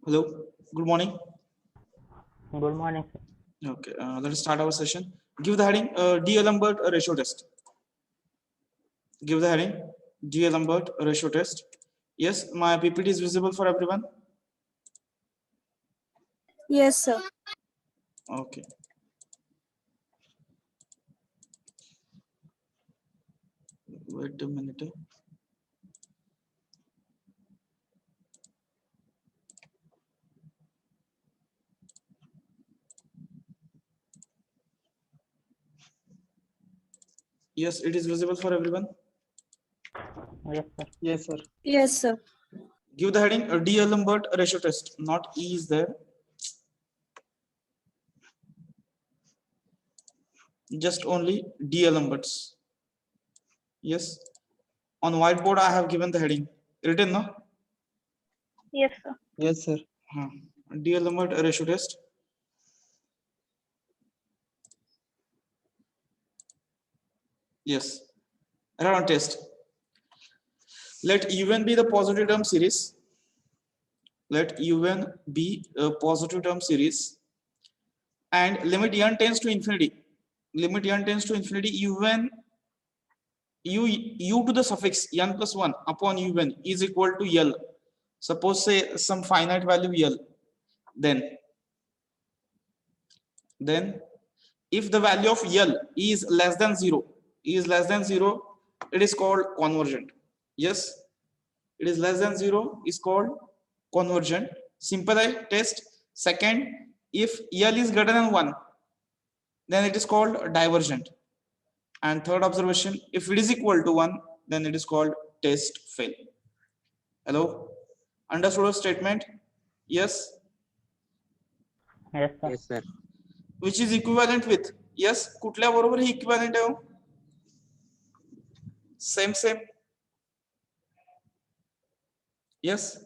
Hello, good morning. Good morning, sir. Okay, let us start our session. Give the heading D-Lambert ratio test. Give the heading D-Lambert ratio test. Yes, my PPT is visible for everyone. Yes, sir. Okay. Wait a minute. Yes, it is visible for everyone. Yes, sir. Yes, sir. Yes, sir. Give the heading D-Lambert ratio test. Not E is there. Just only D-Lamberts. Yes. On whiteboard, I have given the heading. Written, no? Yes, sir. Yes, sir. D-Lambert ratio test. Yes. Run test. Let un be the positive term series. Let un be a positive term series and limit n tends to infinity. Limit n tends to infinity un u to the suffix n plus 1 upon un is equal to l. Suppose say some finite value l. Then if the value of l is less than 0, it is called convergent. Yes, it is less than 0 is called convergent. Simple test. Second, if l is greater than 1, then it is called divergent. And third observation, if it is equal to 1, then it is called test fail. Hello, understood the statement? Yes. Yes, sir. Yes, sir. Which is equivalent with? Yes, कुठल्या बरोबर हे equivalent आहे? Same. Yes.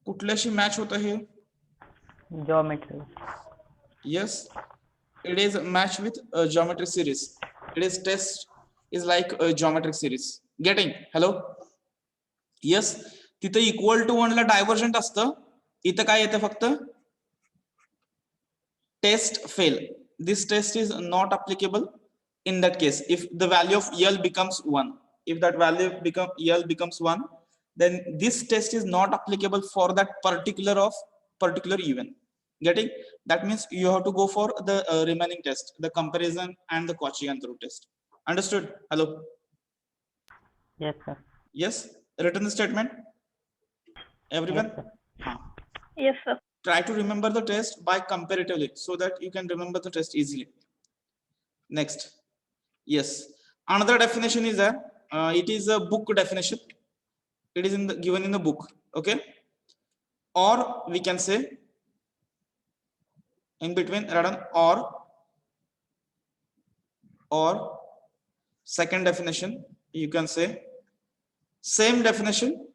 कुठल्याशी match होतं हे? Geometry. Yes, it is matched with a geometric series. It is test is like a geometric series. Getting? Hello? Yes, तिथे equal to 1 La divergent असतं. इथं काय येतं फक्त? Test fail. This test is not applicable in that case. If the value of L becomes 1, if that value L becomes 1, then this test is not applicable for that particular event. Getting? That means you have to go for the remaining test, the comparison and the Cauchy and through test. Understood? Hello? Yes, sir. Yes? Written the statement? Everyone? Yes, sir. Yes, sir. Try to remember the test by comparatively so that you can remember the test easily. Next. Yes. Another definition is it is a book definition. It is given in the book. Okay. Or we can say in between or second definition, you can say same definition,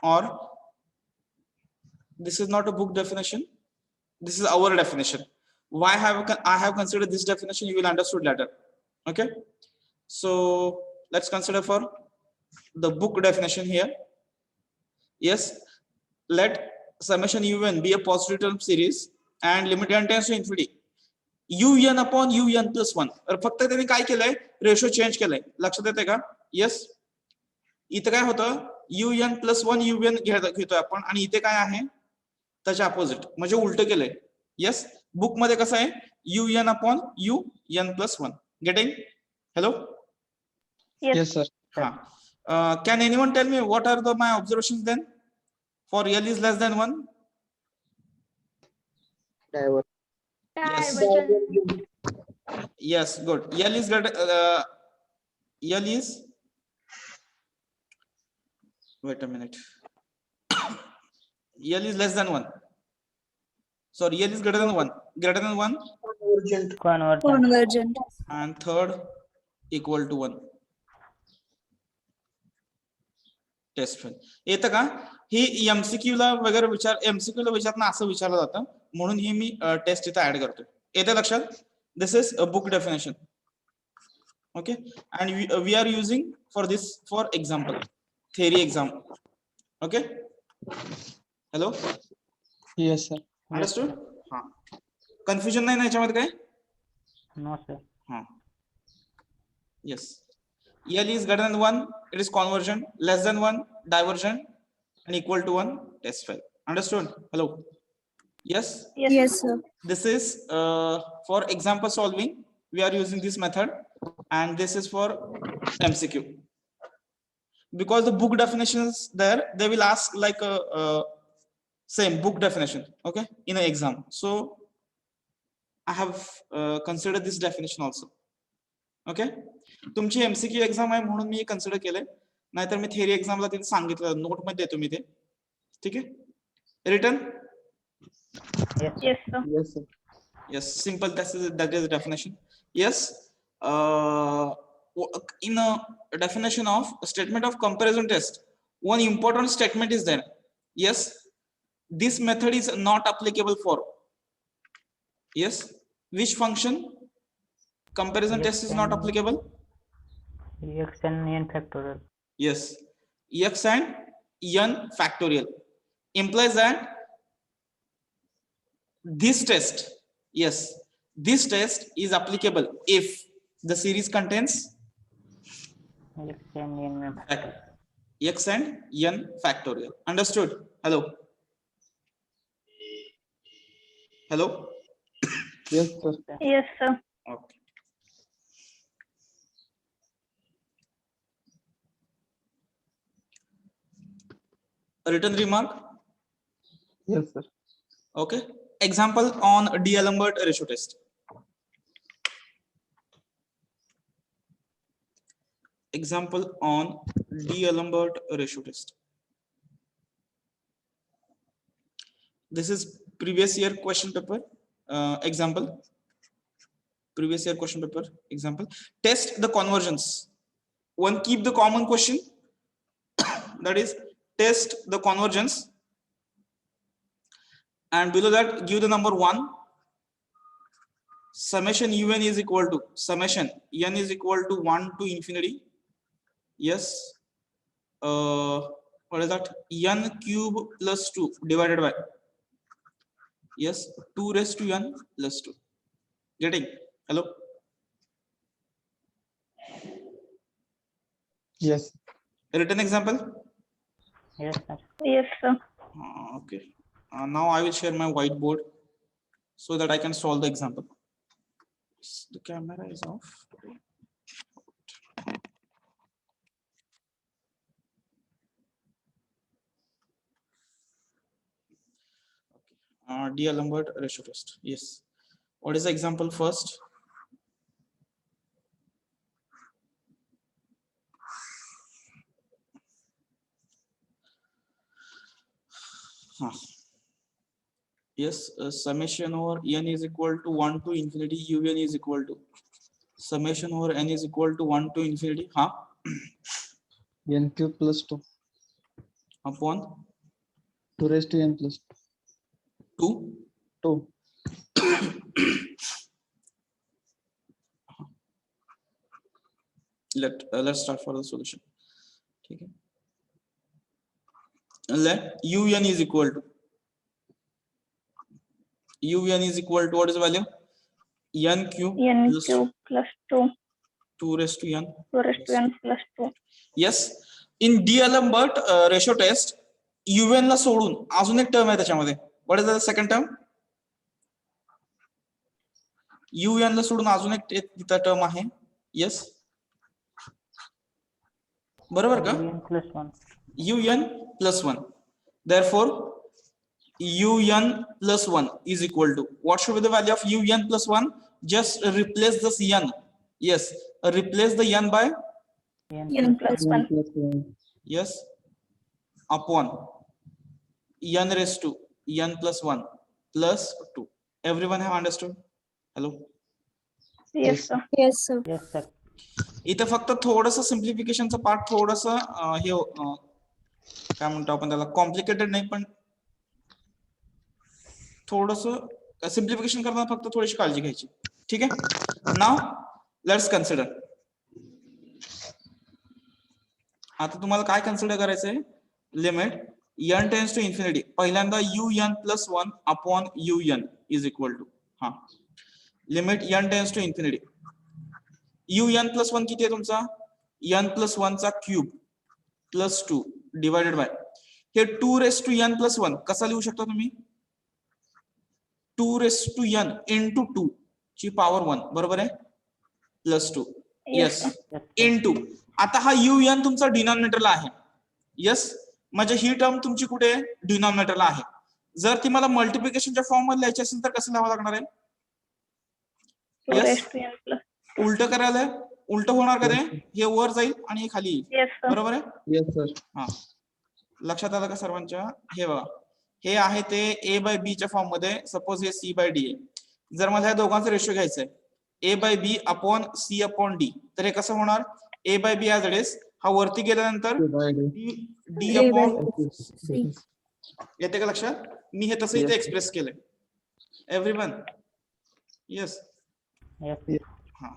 or this is not a book definition, this is our definition. Why I have considered this definition, you will understood later. Okay, so let's consider for the book definition here. Yes, let summation un be a positive term series and limit n tends to infinity un upon un plus 1. फक्त त्यांनी काय केलंय, ratio change केलंय. लक्षात येते का? Yes, इथे काय होतं, un plus 1 un घेतोय आपण आणि इथे काय आहे त्याच्या अपोजिट, म्हणजे उलट केलंय. येस, बुक मध्ये कसं आहे un upon un plus 1. Getting? Hello? Yes, sir. Can anyone tell me what are my observations then for L is less than 1? Divergent. Yes, good. L is greater. L is. Wait a minute. L is less than 1. Sorry, L is greater than 1. Greater than 1. Convergent. Convergent. And third equal to 1. Test fail येतं का? ही MCQ ला वगैरे MCQ ला विचारणं असं विचारलं जातं, म्हणून ही मी test इथं add करतोय. येतं लक्षात? This is a book definition. Okay, and we are using for this for example, theory exam. Okay, hello, Yes, sir. Understood? हा, कन्फ्युजन नाही ना याच्यामध्ये काय? No, sir. हा, yes. L is greater than 1, it is convergent, less than 1, divergent, and equal to 1, test fail. Understood? Hello? Yes? Yes, sir. This is for example solving. We are using this method, and this is for MCQ. Because the book definition is there, they will ask like a same book definition, okay, in an exam. So I have considered this definition also. Okay, तुमची MCQ exam आहे म्हणून मी consider केलंय, नाहीतर मी theory एक्झामला तिथे सांगितलं, note मध्ये देतो मी ते. ठीक आहे, return. Yes. Yes, sir. Yes, sir. Yes, simple. That is the definition. Yes, in a definition of a statement of comparison test, one important statement is there. Yes, this method is not applicable for. Yes, which function comparison Yes, test is not and- applicable? X and n factorial. Yes, x and n factorial implies that this test, yes, this test is applicable if the series contains X and n factorial. x and n factorial. Understood? Hello, hello. Yes, sir. Yes, sir. Okay. Written remark. Yes, sir. Okay, example on D'Alembert ratio test. Example on D'Alembert ratio test. This is previous year question paper example. Previous year question paper example. Test the convergence. One, keep the common question, that is test the convergence, and below that give the number 1. Summation un is equal to summation n is equal to 1 to infinity. Yes, what is that? N cube plus 2 divided by, yes, 2 raised to n plus 2. Getting? Hello? Yes. Written example. Yes, sir. Yes, sir. Okay, now I will share my whiteboard so that I can solve the example. The camera is off. D'Alembert ratio test. Yes. What is the example first? Yes, summation over n is equal to 1 to infinity un is equal to summation over n is equal to 1 to infinity N cube plus 2. upon 2 raised to n plus 2. 2. Let's start for the solution. Okay. Let un is equal to what is the value? N cube N plus cube plus 2. 2 raised to n. 2 raised to n plus 2. Yes, in D'Alembert ratio test un ला सोडून अजून एक term आहे त्याच्यामध्ये. What is the second term? un ला सोडून अजून एक तिथं term आहे. Yes, बरोबर का? n plus 1. un plus 1. Therefore un plus 1 is equal to, what should be the value of un plus 1? Just replace this n. Yes, replace the n by N plus 1. Plus 1. yes upon n raised to n plus 1 plus 2. Everyone have understood? Hello? Yes, sir. Yes, sir. Yes, sir. इथं फक्त थोडस सिम्प्लिफिकेशनचं part थोडस हे काय म्हणतो आपण त्याला, complicated नाही पण थोडस सिम्प्लिफिकेशन करताना फक्त थोडीशी काळजी घ्यायची. ठीक आहे, नाव लेट्स कन्सिडर. आता तुम्हाला काय कन्सिडर करायचंय? Limit n tends to infinity पहिल्यांदा un plus 1 upon un is equal to हा limit n tends to infinity un plus 1 किती आहे तुमचा n प्लस 1 चा क्यूब प्लस 2 डिवायडेड बाय हे 2 रेस टू n प्लस 1 कसा लिहू शकता तुम्ही 2 रेस टू n इंटू 2 ची पॉवर 1 बरोबर आहे plus 2 Yes, yes sir. Into आता हा un तुमचा डिनॉमिनेटरला आहे यस म्हणजे ही टर्म तुमची कुठे आहे डिनॉमिनेटरला आहे जर ती मला मल्टिप्लिकेशनच्या फॉर्म मध्ये लिहायची असेल तर कसं लिहावं लागणार आहे 2 Yes. raised to n plus. उलट करायला उलट होणार का ते हे वर जाईल आणि हे खाली येईल Yes, sir. बरोबर आहे Yes, sir. हा लक्षात आलं का सर्वांच्या हे बघा हे आहे ते a बाय b च्या फॉर्म मध्ये सपोज हे c बाय d आहे जर मला या दोघांचा रेशो घ्यायचा आहे a by b upon c upon d तर हे कसं होणार a by b as it is हा वरती गेल्यानंतर Divided. d upon C. येते का लक्षात मी हे तसं इथे Yes. एक्सप्रेस केलंय एव्हरीवन येस Yes. हा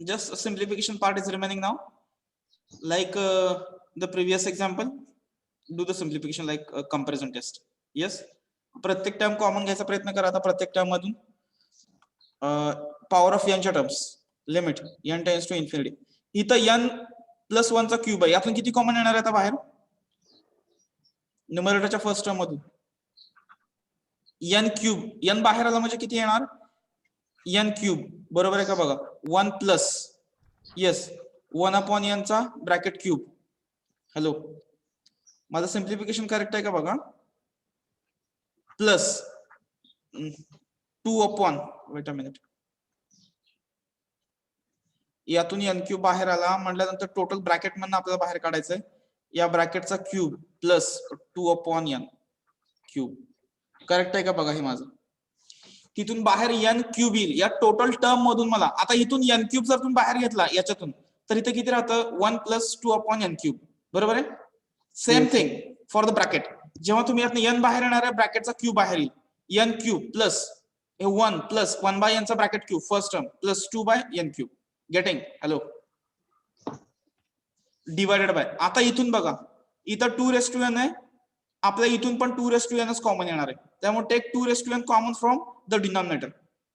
just a simplification part is remaining now like the previous example do the simplification like comparison test yes प्रत्येक टर्म कॉमन घ्यायचा प्रयत्न करा आता प्रत्येक टर्म मधून पॉवर ऑफ n च्या terms limit n tends to infinity इथं n प्लस 1 चा क्यूब आहे यातून किती कॉमन येणार आहे आता बाहेर न्यूमरेटरच्या फर्स्ट टर्म मधून n क्यूब n बाहेर आला म्हणजे किती येणार n क्यूब बरोबर आहे का बघा 1 प्लस येस 1 अपॉन n चा ब्रॅकेट क्यूब हॅलो माझं सिम्प्लिफिकेशन करेक्ट आहे का बघा plus 2 upon wait a minute यातून n क्यूब बाहेर आला म्हटल्यानंतर टोटल ब्रॅकेट मधनं आपल्याला बाहेर काढायचंय या ब्रॅकेटचा cube plus 2 upon n cube correct आहे का बघा हे माझं तिथून बाहेर n क्यूब येईल या टोटल टर्म मधून मला आता इथून n क्यूब जर तुम्ही बाहेर घेतला याच्यातून तर इथे किती राहतं 1 प्लस 2 अपॉन n क्यूब बरोबर आहे same Yes. Thing for the bracket जेव्हा तुम्ही यातनं n बाहेर येणार आहे ब्रॅकेटचा क्यूब बाहेर येईल n क्यूब प्लस हे 1 प्लस 1 बाय n चा bracket cube first term plus 2 by n cube getting hello divided by आता इथून बघा इथं 2 रेस टू n आहे आपल्या इथून पण 2 रेस टू n कॉमन येणार आहे त्यामुळे take 2 raise to n common from the denominator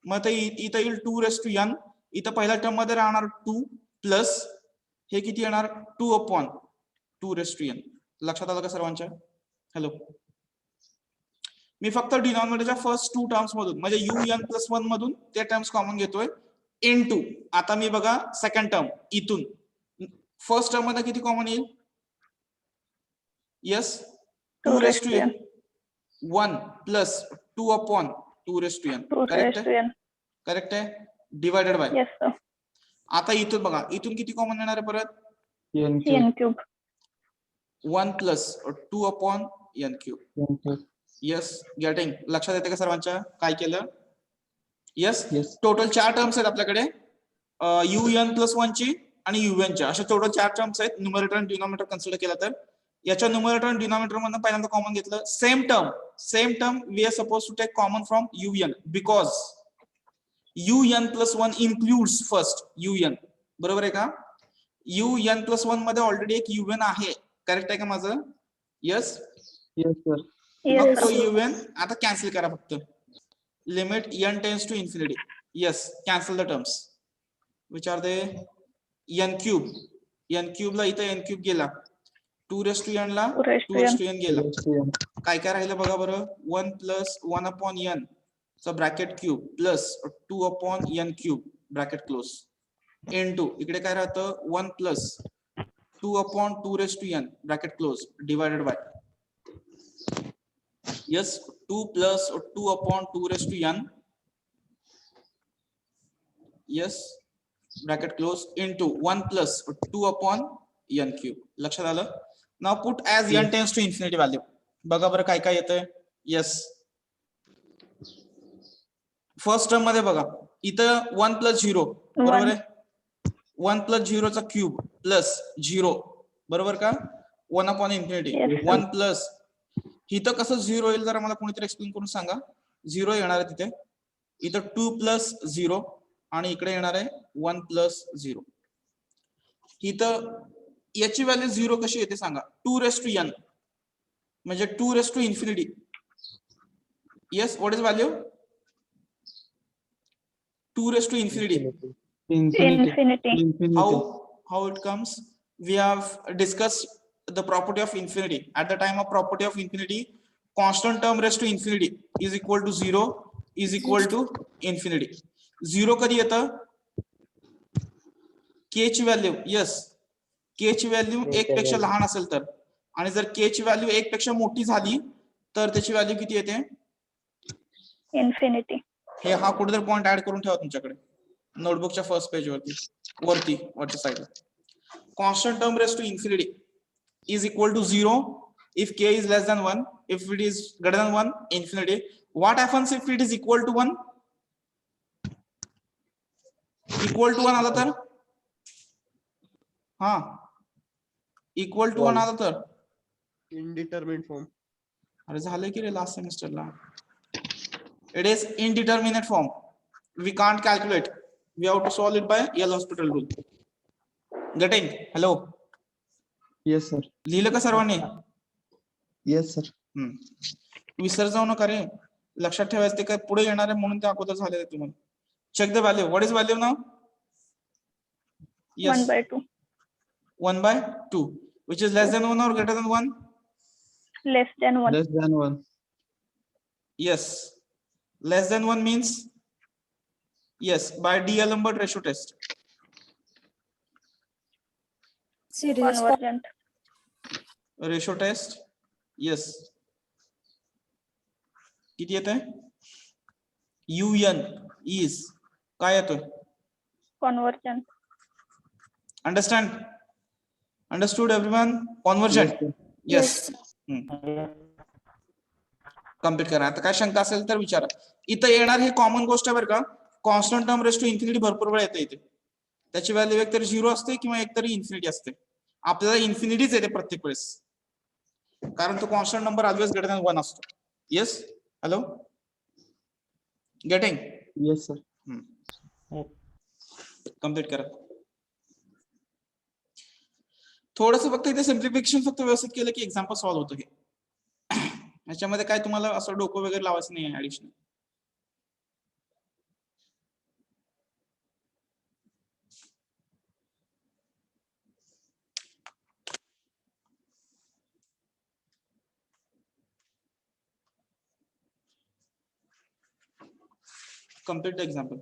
मग इथं येईल 2 रेस टू n इथं पहिल्या टर्म मध्ये राहणार 2 प्लस हे किती येणार 2 अपॉन 2 रेस टू n लक्षात आलं का सर्वांच्या हॅलो मी फक्त डिनॉमिनेटरच्या फर्स्ट 2 टर्म्स मधून म्हणजे un प्लस 1 मधून ते टर्म्स कॉमन घेतोय इनटू आता मी बघा सेकंड टर्म इथून फर्स्ट टर्म मध्ये किती कॉमन येईल yes 2 raise to n 1 plus 2 upon 2 raise to n 2 correct raised to आहे n. करेक्ट आहे डिवायडेड बाय Yes, sir. आता इथून बघा इथून किती कॉमन येणार आहे परत N cube. n cube. 1 plus 2 upon n cube N cube. Yes getting लक्षात येते का सर्वांच्या काय केलं येस Yes. टोटल 4 टर्म्स आहेत आपल्याकडे un प्लस 1 ची आणि un च्या अशा टोटल 4 टर्म्स आहेत न्यूमरेटर आणि डिनॉमिनेटर कन्सिडर केला तर याच्या न्यूमरेटर आणि डिनॉमिनेटर मधून पहिल्यांदा कॉमन घेतलं same term we are suppose to take common from un because un plus 1 includes first un बरोबर आहे का un प्लस 1 मध्ये ऑलरेडी एक un आहे करेक्ट आहे का माझं येस Yes, sir. Yes, मग तो sir. un आता कॅन्सल करा फक्त limit n tends to infinity yes cancel the terms which are they n cube ला इथे n क्यूब गेला 2 रेस टू n ला 2 raised 2 to raise n. To n गेला Raised to n. काय काय राहिलं बघा बरं 1 प्लस 1 अपॉन n चा bracket cube plus 2 upon n cube bracket close n2 इकडे काय राहतं 1 plus 2 upon 2 raise to n bracket close divided by yes 2 plus 2 upon 2 raised to n yes bracket close into 1 plus 2 upon n cube लक्षात आलं now put as n tends to infinity value बघा बरं काय काय येतंय yes first term मध्ये बघा इथं 1 प्लस 0 बरोबर आहे 1 प्लस 0 चा क्यूब प्लस 0 बरोबर का 1 upon infinity Yes, sir. 1 plus इथं कसं 0 येईल जरा मला कोणीतरी एक्सप्लेन करून सांगा 0 येणार आहे तिथे इथं 2 प्लस 0 आणि इकडे येणार आहे 1 प्लस 0 इथं याची व्हॅल्यू 0 कशी येते सांगा. 2n म्हणजे 2 ∞. Yes, what is value? 2 ∞. Infinity. Infinity. How it comes? We have discussed the property of infinity. At the time of property of infinity, constant term raised to infinity is equal to 0 is equal to infinity. 0 कधी येतं? k ची value, yes, k ची value 1 पेक्षा लहान असेल तर, आणि जर k ची व्हॅल्यू 1 पेक्षा मोठी झाली तर त्याची व्हॅल्यू किती येते? Infinity. हे हा कुठेतरी पॉइंट ऍड करून ठेवा तुमच्याकडे नोटबुकच्या फर्स्ट पेज वरती वरच्या साईडला. Constant term raised to infinity is equal to 0 if k is less than 1. If it is greater than 1, infinity. What happens if it is equal to 1? Equal to 1 आला तर? हा, equal to 1 आला तर? Indeterminate form. अरे झालं की रे last सेमिस्टरला. It is indeterminate form. We can't calculate. We have to solve it by L'Hospital rule. Getting? Hello. Yes, sir. लिहिलं का सर्वांनी? Yes, sir. विसर जाऊ नका रे, लक्षात ठेवायचं ते काय पुढे येणार आहे म्हणून ते अगोदर झालेलं आहे तुम्हाला. Check the value. What is value नाव? 1/2. 1/2. Which is less than 1 or greater than 1? Less than 1. Less than 1. Yes. Less than 1 means yes, by D'Alembert ratio test. Convergent. Ratio test. Yes. किती येत आहे? UN is काय येतोय? Convergent. Understand? Understood everyone? Convergent. Yes, sir. Yes. Complete करा. आता काय शंका असेल तर विचारा. इथं येणार हे कॉमन गोष्ट आहे बरं का. Constant term raise to infinity भरपूर वेळ येते इथे. त्याची व्हॅल्यू एकतरी 0 असते किंवा एकतरी इन्फिनिटी असते. आपल्याला इन्फिनिटीच येते प्रत्येक वेळेस, कारण तो constant number always greater than 1 असतो. Yes, hello, getting? Yes, sir. Complete करा. थोडस फक्त इथे सिम्प्लिफिकेशन फक्त व्यवस्थित केलं की एक्झाम्पल सॉल्व्ह होतं. हे ह्याच्यामध्ये काय तुम्हाला असं डोकं वगैरे लावायचं नाही additional. Complete the example.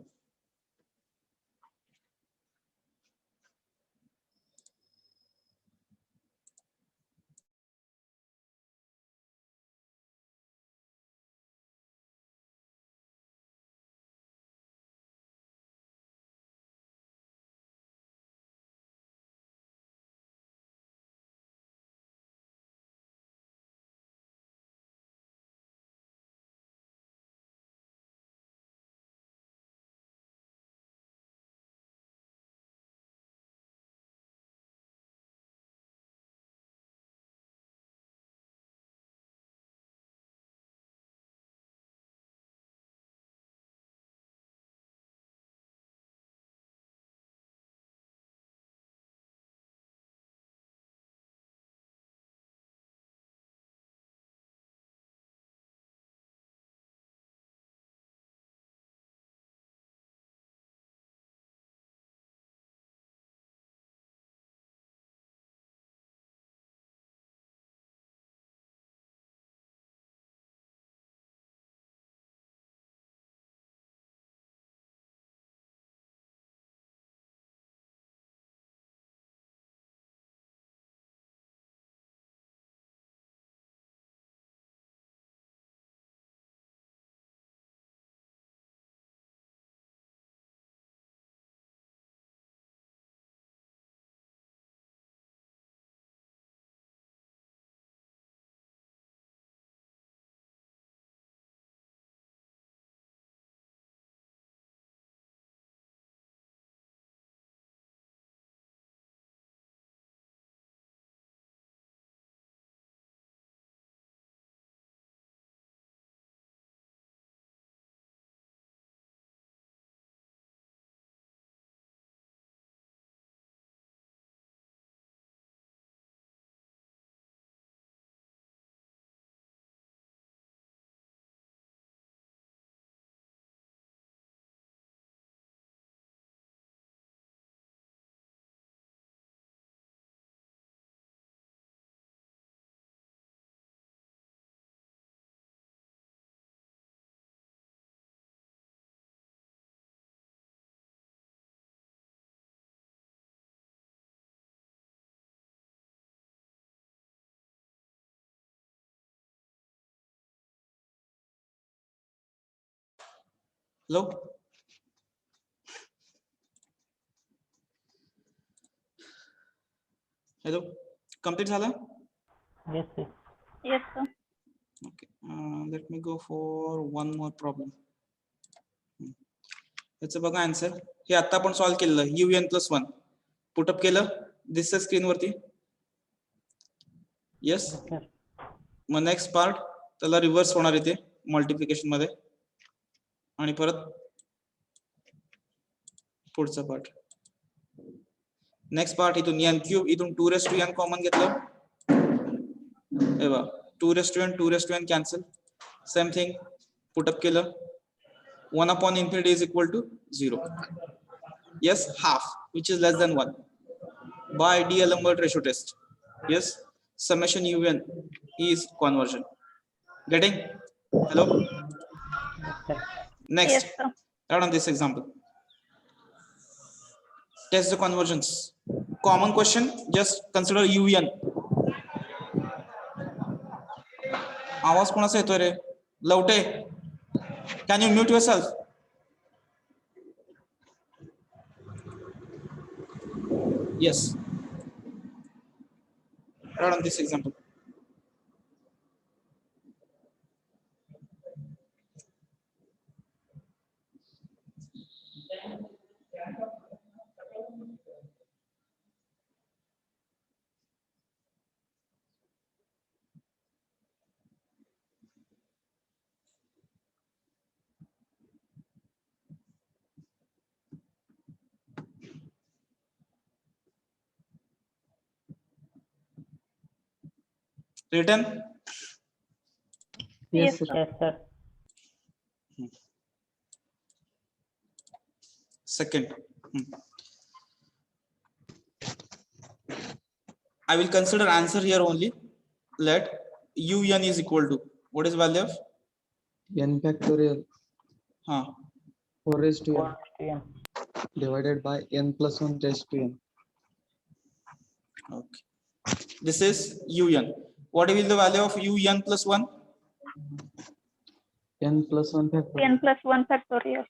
Hello, hello, complete झालं? Yes, sir. Yes, sir. Okay, let me go for one more problem. याचं बघा आन्सर. हे आता आपण सॉल्व्ह केलेलं UN+1 पुटअप केलं, दिसतं स्क्रीन वरती. येस. Yes, sir. मग नेक्स्ट पार्ट त्याला रिव्हर्स होणार इथे मल्टिप्लिकेशन मध्ये, आणि परत पुढचा पार्ट. नेक्स्ट पार्ट इथून n³ इथून 2n कॉमन घेतलं, हे बघा 2n cancel. Same thing put up केलं, 1/∞ is equal to 0. Yes, half, which is less than 1 by D'Alembert ratio test. Yes, summation UN is conversion. Getting? Hello? Yes, sir. Next, Yes, sir. run on this example. Test the conversions. Common question, just consider UN. आवाज कोणाचा येतोय रे? Lavate, can you mute yourself? Yes. Run on this example. Written? Yes, sir. Yes, sir. Second. I will consider answer here only. Let UN is equal to, what is value of? N factorial 4 raised to 4 n to n. divided by n+1 raised to n. Okay. This is UN. What will the value of UN+1? n+1 factorial. n+1 factorial.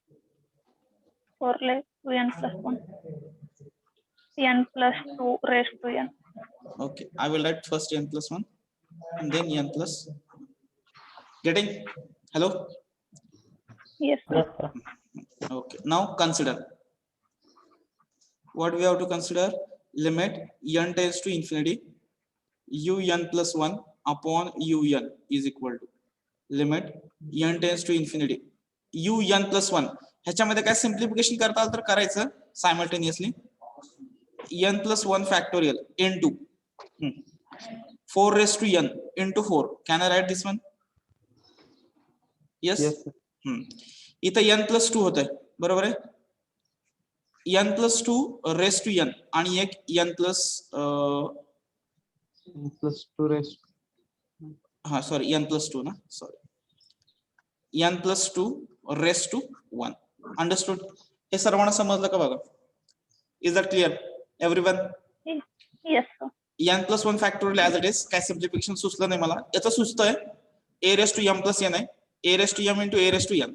4 raised to n+1. n+2 raised to n. Okay, I will write first n+1 and then n+. Getting? Hello? Yes, sir. Yes, sir. Okay, now consider. What we have to consider? Limit n tends to infinity, UN+1 upon UN is equal to limit n tends to infinity, UN+1. ह्याच्यामध्ये काय simplification करता आलं तर करायचं simultaneously. n+1 factorial into 4 raised to n into 4. Can I write this one? Yes. Yes, sir. इथं n+2 होत आहे, बरोबर आहे. n+2 raised to n आणि एक n+, n+2 raised. हा सॉरी n+2 ना, sorry n+2 raised to 1. Understood? हे सर्वांना समजलं का बघा? Is that clear everyone? Yes, sir. n+1 factorial as it is. काय सिम्प्लिफिकेशन सुचलं नाही मला. याचं सुचतंय a raised to m plus n आहे, a raised to m into a raised to n.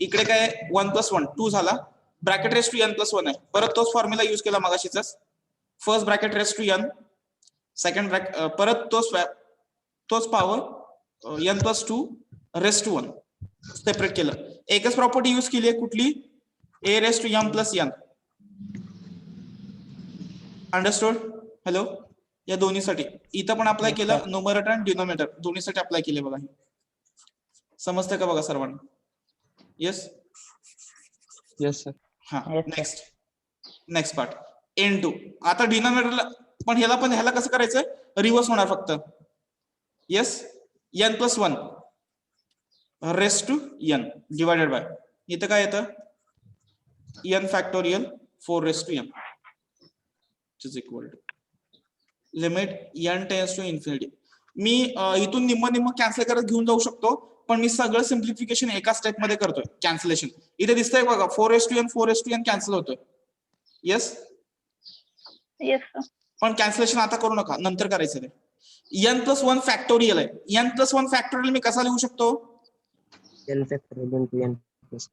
इकडे काय 1+1 2 झाला, ब्रॅकेट रेस टू n+1 आहे. परत तोच फॉर्म्युला यूज केला मगाशीचाच. First bracket raise to n, second bracket, परत तोच power n+2 raise to 1 separate केलं. एकच प्रॉपर्टी यूज केली आहे, कुठली? a raise to m plus n. Understood? Hello? या दोन्हीसाठी इथं पण अप्लाय केलं, न्यूमरेटर आणि डिनोमिनेटर दोन्हीसाठी अप्लाय केले बघा. समजतं का बघा सर्वांना? येस. Yes, sir. हा. Yes, sir. Next part n2. आता डिनोमिनेटरला पण ह्याला कसं करायचं? रिव्हर्स होणार फक्त. Yes, n+1 raise to n divided by, इथं काय येतं? n factorial 4 raise to n is equal to limit n tends to infinity. मी इथून निम्म कॅन्सल करत घेऊन जाऊ शकतो, पण मी सगळं सिम्प्लिफिकेशन एका स्टेप मध्ये करतोय. कॅन्सलेशन इथे दिसतंय बघा, 4 रेस टू n कॅन्सल होतोय. येस. Yes, sir. पण कॅन्सलेशन आता करू नका, नंतर करायचं ते. n+1 फॅक्टोरियल आहे. n+1 फॅक्टोरियल मी कसा लिहू शकतो? n factorial into n plus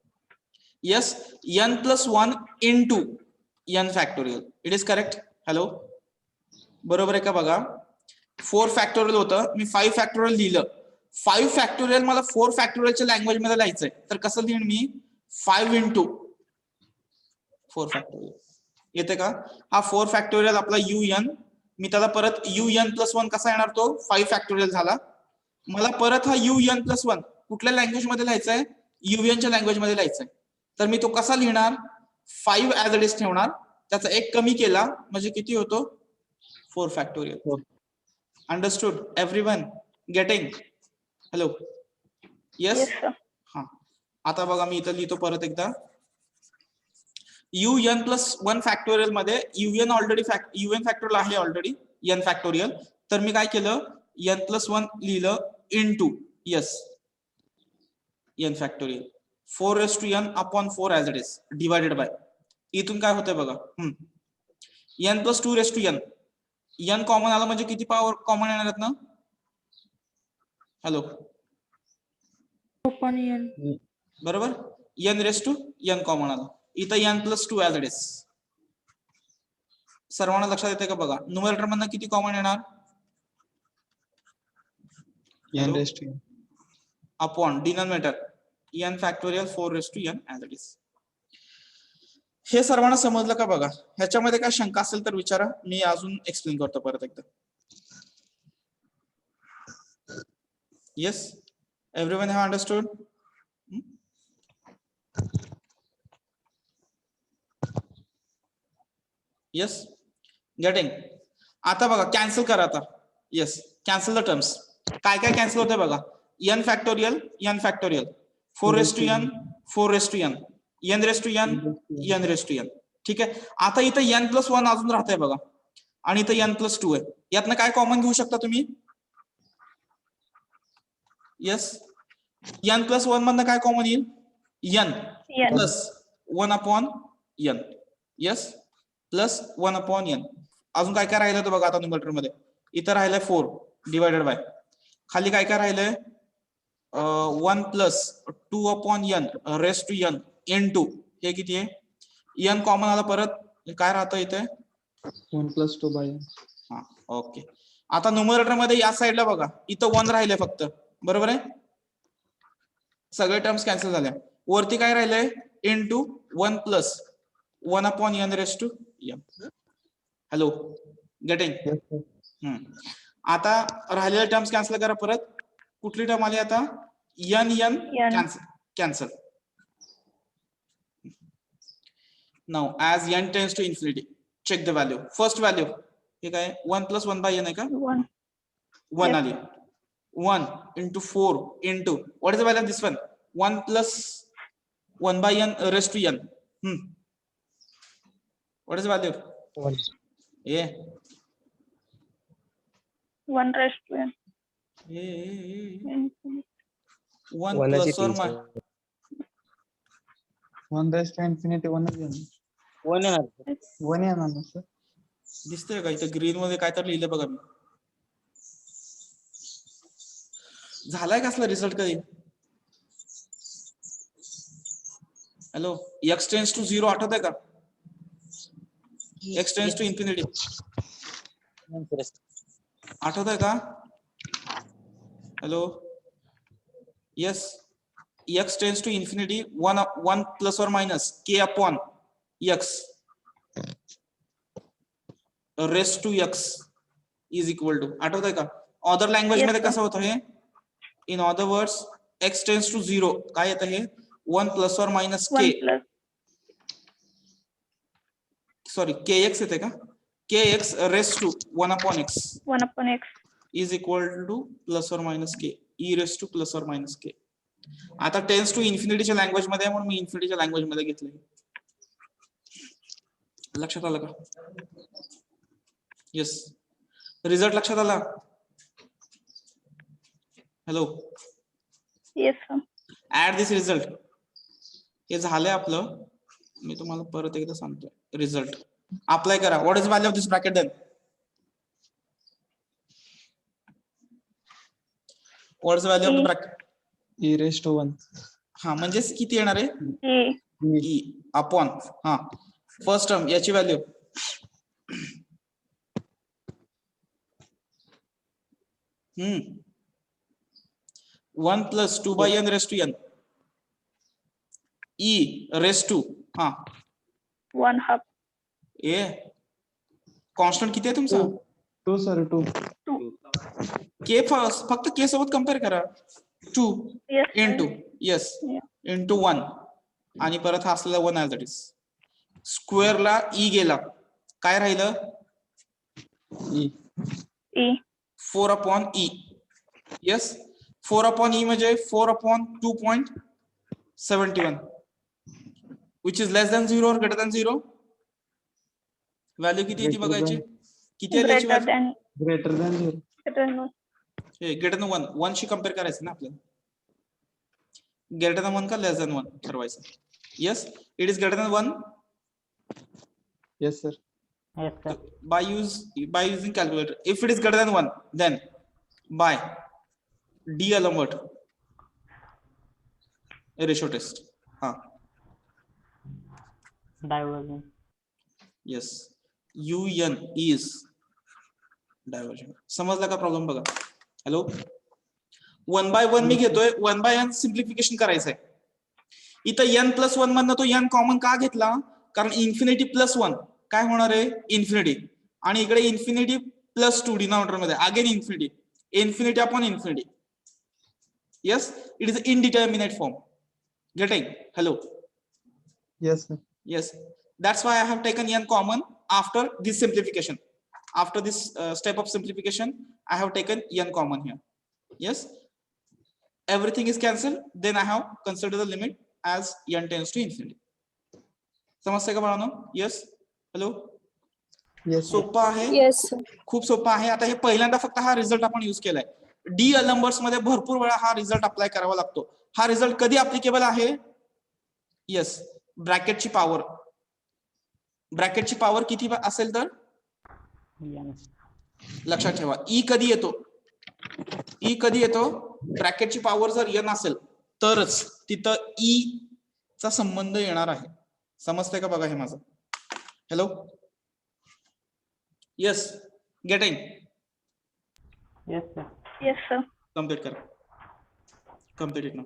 Yes, n plus 1 into n factorial. It is correct. Hello, बरोबर आहे का बघा. 4 फॅक्टोरियल होतं, मी 5 फॅक्टोरियल लिहिलं. 5 फॅक्टोरियल मला 4 फॅक्टोरियलच्या लँग्वेज मध्ये लिहायचंय, तर कसं लिहिण मी? 5 into 4 फॅक्टोरियल. येते का? हा 4 फॅक्टोरियल आपला un, मी त्याला परत un plus 1 कसा येणार? तो 5 फॅक्टोरियल झाला. मला परत हा un plus 1 कुठल्या लँग्वेज मध्ये लिहायचा आहे? un च्या लँग्वेज मध्ये लिहायचा आहे. तर मी तो कसा लिहिणार? 5 ऍज इट इज ठेवणार, त्याचा एक कमी केला म्हणजे किती होतो? 4 factorial. Understood everyone? Getting? Hello, Yes, yes. sir. हा, आता बघा मी इथं लिहितो परत एकदा. un plus 1 फॅक्टोरियल मध्ये un ऑलरेडी un फॅक्टोरियल आहे ऑलरेडी n फॅक्टोरियल. तर मी काय केलं? n plus 1 लिहिलं into yes n factorial 4 raised to n upon 4 as it is divided by. इथून काय होतंय बघा. n plus 2 raised to n. n common आला म्हणजे किती पॉवर कॉमन येणार आहेत ना? हॅलो, बरोबर. n raised to n common आला. इथं n plus 2 as it is. सर्वांना लक्षात येते का बघा? न्यूमरेटर मधनं किती कॉमन येणार? n raised to n. Upon denominator n factorial 4 raised to n as it is. हे सर्वांना समजलं का बघा? ह्याच्यामध्ये काय शंका असेल तर विचारा, मी अजून एक्सप्लेन करतो परत एकदा. Yes, everyone have understood? Yes, getting? आता बघा कॅन्सल करा आता. Yes, cancel the terms. काय काय कॅन्सल होतंय बघा? n factorial 4 raised to n 4 raised to n n raised to n n raised to n. ठीक आहे. आता इथं n plus 1 अजून राहतंय बघा, आणि इथं n plus 2 आहे. यातनं काय कॉमन घेऊ शकता तुम्ही? येस, n plus 1 मधनं काय कॉमन येईल? n N. Plus 1 upon n. Yes, plus 1 upon n. अजून काय काय राहिलं तर बघा आता न्यूमरेटर मध्ये. इथं राहिलंय 4 डिवायडेड बाय, खाली काय काय राहिलंय? 1 plus 2 upon n raised to n into हे किती आहे? n कॉमन आला, परत काय राहतं इथे? 1 plus 2 by n. हा, ओके. आता न्यूमरेटर मध्ये या साईडला बघा, इथं 1 राहिले फक्त, बरोबर आहे? सगळे टर्म्स कॅन्सल झाल्या. वरती काय राहिलंय? into 1 plus 1 upon n raised to n. Hello, getting? Yes, sir. आता राहिलेले टर्म्स कॅन्सल करा परत. कुठली टर्म आली आता? n n N. Cancel. Now as n tends to infinity, check the value. First value हे काय? 1 plus 1 by n आहे का? 1. 1 Yes. आली. 1 into 4 into what is the value of this one? 1 plus 1 by n raised to n. What is the value? 1. Yeah. 1 raised to n. 1 1 plus or minus 1 raised to infinity 1 again. 1 येणार. 1 येणार ना sir? दिसतंय का इथं green मध्ये काय तर लिहिलं बघा मी. झालाय कसला रिझल्ट कधी? हॅलो, x टेन्स टू 0 आठवत आहे का? x टेन्स टू इन्फिनिटी आठवत आहे का? Hello, yes, x tends to infinity 1 plus or minus k upon x raised to x is equal to, आठवत आहे का? अदर लँग्वेज Yes, मध्ये sir. कसं होतं हे? In other words x tends to 0 काय येतं हे? 1 plus or minus k, 1 plus. Sorry kx येते का? kx raised to 1 upon x 1 upon x. Is equal to plus or minus k e rest to plus or minus k. आता tends to इन्फिनिटीच्या language मध्ये म्हणून मी इन्फिनिटीच्या language मध्ये घेतलंय. लक्षात आलं का? येस, रिझल्ट लक्षात आला? Hello, Yes, sir. Add this result. हे झालंय आपलं, मी तुम्हाला परत एकदा सांगतोय. रिझल्ट अप्लाय करा. What is value of this bracket then? What is value of the bracket? e raised to 1. हा, म्हणजेच किती येणार आहे? A. ई अपॉन हा फर्स्ट टर्म याची value one plus two by n raise to n e raise to हा 1/2. ए constant किती आहे तुमचा टू सर टू के फक्त के सोबत कम्पेअर करा 2 Yes. sir. Into yes Yeah. Into 1 आणि परत हा असलेला 1 ॲज इट इज स्क्वेअरला ई गेला काय राहिलं ई E. 4 upon E S 4 upon ई म्हणजे 4 upon 2.71 which is less than 0 और ग्रेटर दॅन 0 व्हॅल्यू किती आहे ती Greater बघायची than- किती आहे त्याची Greater value than. Greater than zero Greater than 1. हे ग्रेटर दॅन 1 1 शी कम्पेअर करायचं ना आपल्याला ग्रेटर दॅन 1 का लेस दॅन 1 ठरवायचं yes it is greater than 1 yes sir Yes, sir. by using calculator if it is greater than 1 then by D'Alembert ratio test ha Divergent. yes un is divergent समजला का problem बघा hello 1 by 1 मी घेतोय 1 by n simplification करायचंय इथं n plus 1 मधनं तो n common का घेतला कारण इन्फिनिटी प्लस 1 काय होणार आहे इन्फिनिटी आणि इकडे इन्फिनिटी प्लस 2 डिनॉमिनेटर मध्ये again infinity upon infinity yes it is indeterminate form getting hello yes sir yes that's why I have taken n common after this simplification after this step of simplification I have taken n common here yes everything is cancelled then I have considered the limit as n tends to infinity समजतंय का बाळांनो yes hello yes सोपा आहे Yes, sir. खूप सोपा आहे आता हे पहिल्यांदा फक्त हा रिझल्ट आपण युज केलाय डी अलंबर्स मध्ये भरपूर वेळा हा रिझल्ट अप्लाय करावा लागतो हा रिझल्ट कधी अप्लिकेबल आहे येस ब्रॅकेटची पॉवर किती असेल तर N. लक्षात ठेवा ई कधी येतो ब्रॅकेटची पॉवर जर n असेल तरच तिथं ई चा संबंध येणार आहे समजतंय का बघा हे माझं hello yes getting Yes, sir. Yes, sir. Complete करा complete it now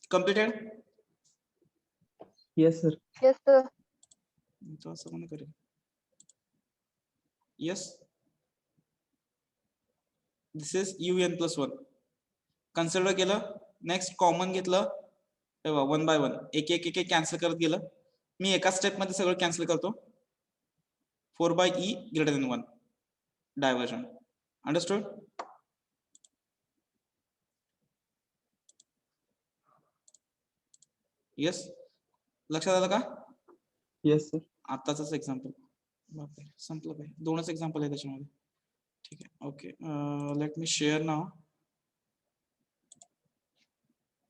Completed? Yes, sir. Yes, sir. तो असं कोणी करेल? Yes. This is un plus 1. Consider केलं. Next common घेतलं. तेव्हा 1 by 1 एक एक एक कॅन्सल करत गेलं. मी एका स्टेप मध्ये सगळं कॅन्सल करतो. 4 by e greater than 1 diversion. Understood? Yes. लक्षात आलं का? Yes, sir. आताच एक्झाम्पल. बापरे, संपलं काय? दोनच एक्झाम्पल आहे त्याच्यामध्ये. ठीक आहे. Okay. Let me share now.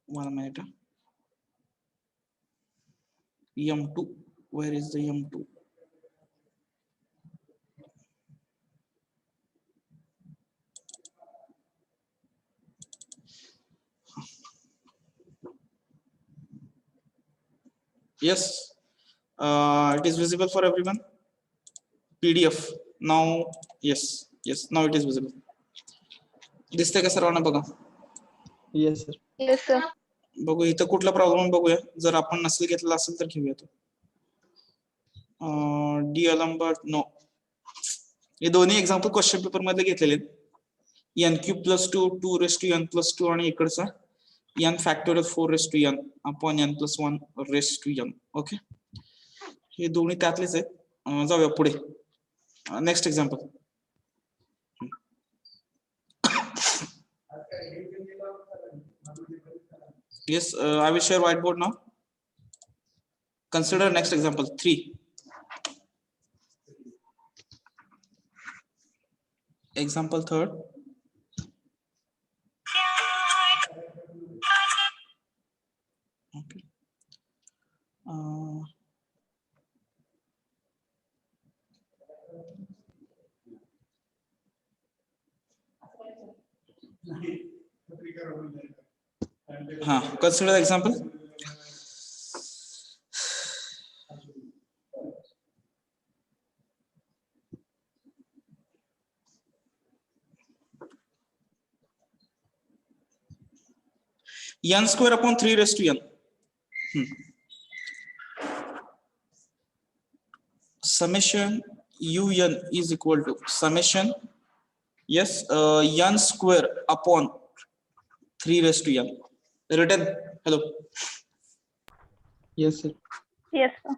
1 minute. M2. Where is the M2? Yes. It is visible for everyone. PDF. Now, yes. Now it is visible. दिसतंय का सर्वांना बघा? Yes, sir. Yes, sir. बघू इथं कुठला प्रॉब्लेम बघूया. जर आपण नसेल घेतला असेल तर घेऊया तो. D अलंबर्ट no. हे दोन्ही एक्झाम्पल क्वेश्चन पेपर मध्ये घेतलेले आहेत. n³ + 2 2 raised to n + 2 आणि इकडचा n factorial 4 raised to n upon n + 1 raised to n. Okay, हे दोन्ही त्यातलेच आहेत. जाऊया पुढे. Next example. Yes, I will share whiteboard now. Consider next example 3. Example 3rd. Okay. Consider the example. n² upon 3 raised to n. Summation un is equal to summation n² upon 3 raised to n. Written. Hello. Yes, sir. Yes, sir.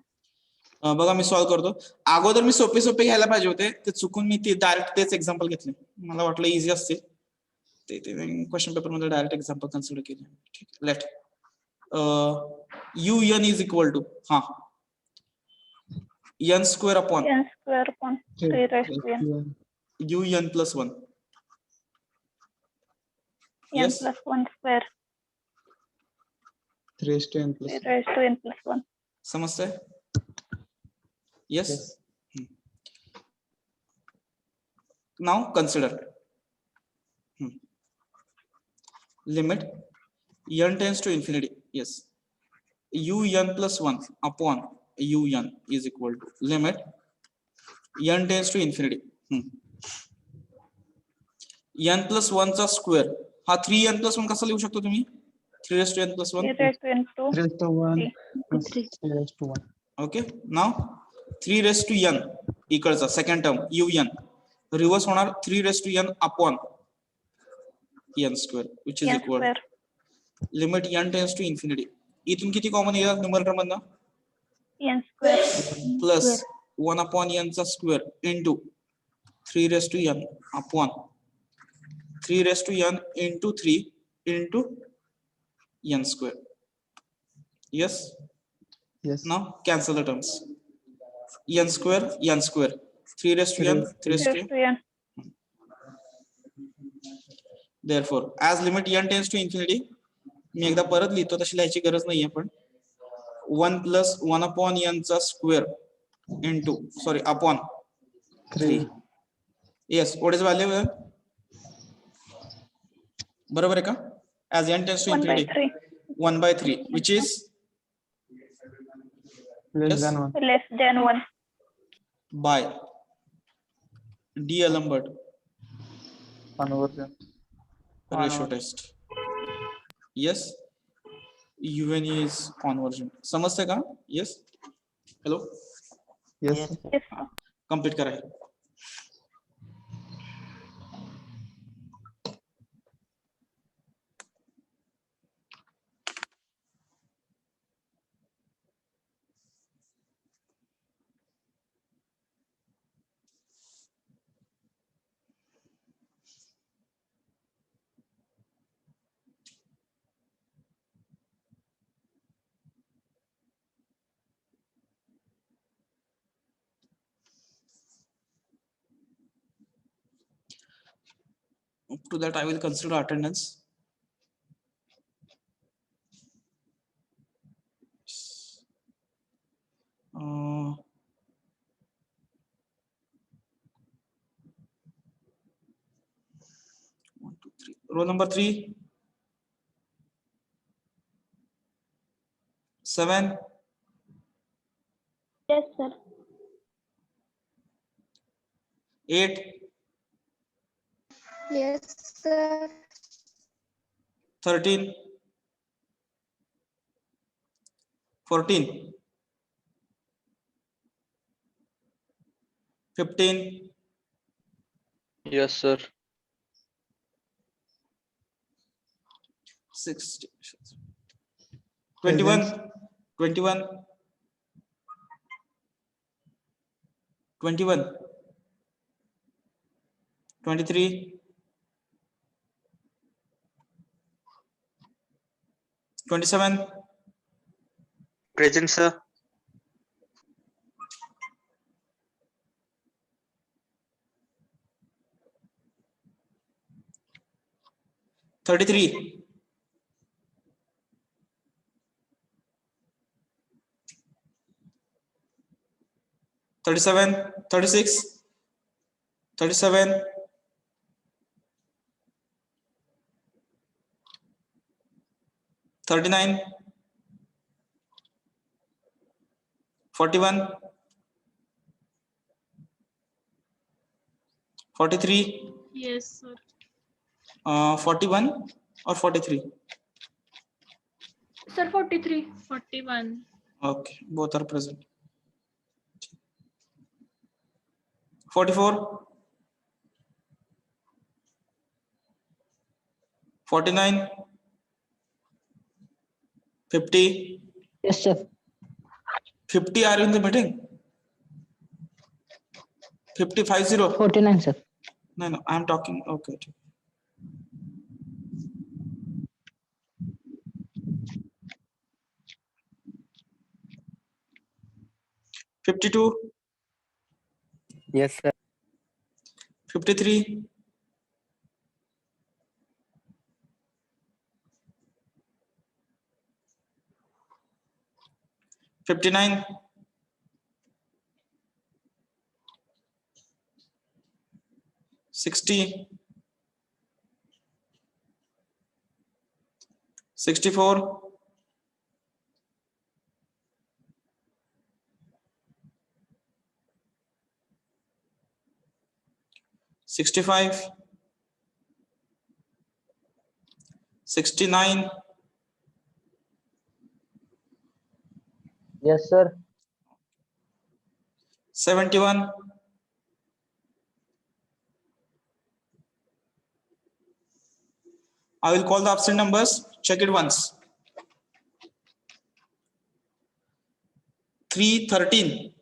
बघा मी solve करतो. अगोदर मी सोपे घ्यायला पाहिजे होते, ते चुकून मी ते डायरेक्ट तेच एक्झाम्पल घेतले. मला वाटलं इझी असतील ते क्वेश्चन पेपर मध्ये डायरेक्ट एक्झाम्पल कन्सिडर केले. ठीक आहे. Let un is equal to n² upon n² upon 3 raised to n. un plus 1. n Yes. plus 1 square 3 raised to n plus 3 raised to n plus 1. समजतंय? Yes. Now consider limit n tends to infinity. Yes, un plus 1 upon un is equal to limit n tends to infinity. n plus 1 चा square हा 3n plus 1 कसा लिहू शकतो तुम्ही? 3 raised to n plus 1. 3 raised to n 2. 3 raised to 1 plus 3 raised to 1. Okay, now 3 raised to n इकडचा second term un reverse होणार 3 raised to n upon n² which is n equal square limit n tends to infinity. इथून किती common येईल numerator मधनं? n square plus 1 upon n चा square into 3 raised to n upon 3 raised to n into 3 into n square. Yes. Yes. Now cancel the terms. N square, n square. 3 raised to n, 3 raised to Raised n. to n. Therefore, as limit n tends to infinity, मी एकदा परत लिहितो, तशी लिहायची गरज नाहीये, पण 1 plus 1 upon n चा square into, sorry, upon 3. Yes, what is value here? बरोबर आहे का? As n tends to 1 by infinity, 3. 1 by 3, which is Less yes, than 1. Less than 1. by D'Alembert Conversion. ratio test. Yes, UN is conversion. समजते का? Yes. Hello. Yes. Yes, Sir. sir. Yes, sir. Complete करा है. To that, I will consider attendance. Uh, one, two, three. Roll number 3. 7. Yes, sir. 8. Yes, sir. 13. 14. 15. Yes, sir. 16. 21. 21. 21. 23. 27. Present, sir. 33. 37. 36. 37. 39. 41. 43. Yes, sir. 41 or 43? Sir, 43. 41. Okay, both are present. 44. 49. 50. Yes, sir. 50, are you in the meeting? 50, 50. 49, sir. No, I am talking. Okay. 52. Yes, sir. 53. 59. 60. 64. 65. 69. Yes, sir. 71. 'I will call the absent numbers. Check it once. 313.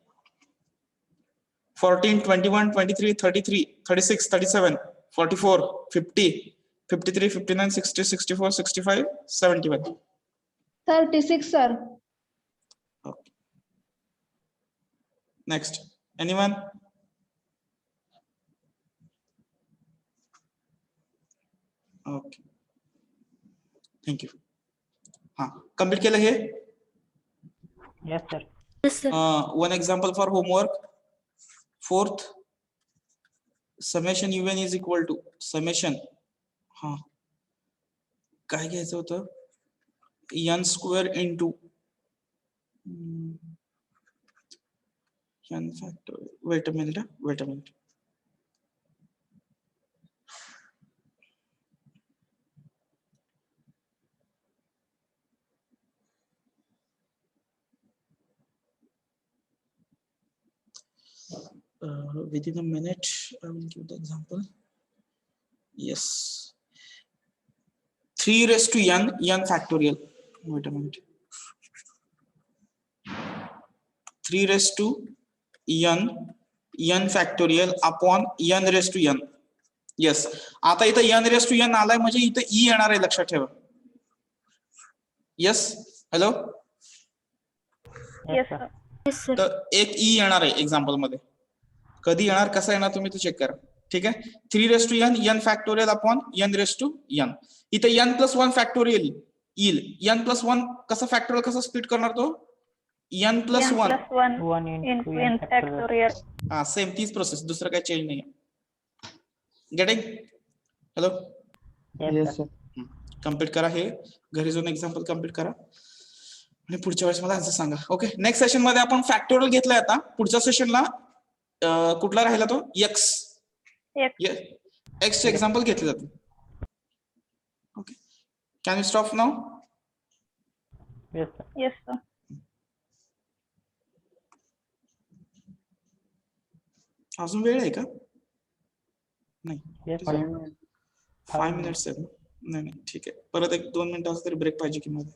14, 21, 23, 33, 36, 37, 44, 50, 53, 59, 60, 64, 65, 71. 36, sir. Okay. Next, anyone? Okay. Thank you. हाँ, complete केलं हे? Yes, sir. Yes, sir. One example for homework. Fourth, summation un is equal to summation. हाँ, काय घ्यायचं होतं? n square into n factor. Wait a minute. Wait a minute. Within a minute, I will give the example. Yes. 3 raised to n factorial. Wait a minute. 3 raised to n factorial upon n raised to n. Yes. आता इथं n raised to n आलाय म्हणजे इथं e येणार आहे, लक्षात ठेवा. Yes. Hello. Yes, sir. Yes, sir. तर एक e येणार आहे एक्झाम्पल मध्ये. कधी येणार, कसा येणार तुम्ही तो चेक करा. ठीक आहे. 3 raised to n factorial upon n raised to n. इथे n plus 1 फॅक्टोरियल येईल. n plus 1 कसं फॅक्टोरियल कसं स्प्लिट करणार तो? n plus n 1. plus 1 1 into into n n factorial. factorial. हा, सेम तीच प्रोसेस, दुसरं काही चेंज नाही. Getting? Hello. Yes, Yes, sir. sir. Complete करा हे, घरी जाऊन एक्झाम्पल कम्प्लीट करा आणि पुढच्या वेळेस मला आन्सर सांगा. ओके. नेक्स्ट सेशन मध्ये आपण फॅक्टोरियल घेतलाय. आता पुढच्या सेशनला कुठला राहिला तो? एक्स. X. एक्स चे एक्झाम्पल घेतले जाते. Okay. Can you stop now? Yes, sir. Yes, sir. अजून वेळ आहे का? नाही. Yes, sir. 5 मिनिट्स आहेत. नाही, ठीक आहे. परत एक 2 मिनिटाचा तरी ब्रेक पाहिजे की मध्ये.